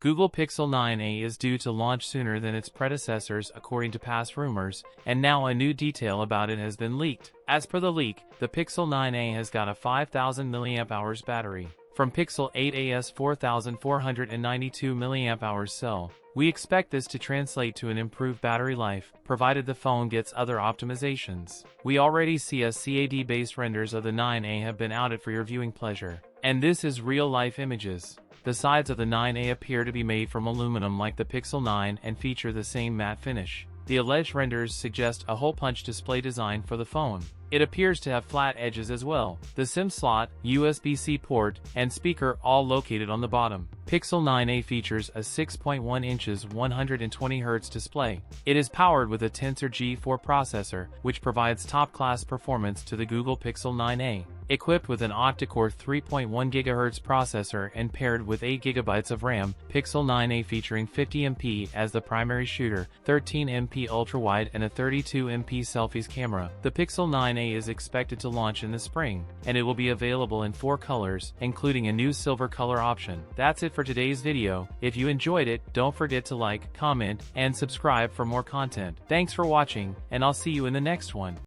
Google Pixel 9a is due to launch sooner than its predecessors according to past rumors, and now a new detail about it has been leaked. As per the leak, the Pixel 9a has got a 5000 mAh battery from Pixel 8a's 4492 mAh cell. We expect this to translate to an improved battery life, provided the phone gets other optimizations. We already see a CAD-based renders of the 9a have been outed for your viewing pleasure. And this is real-life images. The sides of the 9a appear to be made from aluminum like the Pixel 9 and feature the same matte finish. The alleged renders suggest a hole-punch display design for the phone. It appears to have flat edges as well. The SIM slot, USB-C port, and speaker all located on the bottom. Pixel 9a features a 6.1 inches 120Hz display. It is powered with a Tensor G4 processor, which provides top-class performance to the Google Pixel 9a. Equipped with an octa-core 3.1 GHz processor and paired with 8 GB of RAM, Pixel 9a featuring 50MP as the primary shooter, 13MP ultra-wide and a 32MP selfies camera. The Pixel 9a is expected to launch in the spring, and it will be available in 4 colors, including a new silver color option. That's it for today's video. If you enjoyed it, don't forget to like, comment, and subscribe for more content. Thanks for watching, and I'll see you in the next one.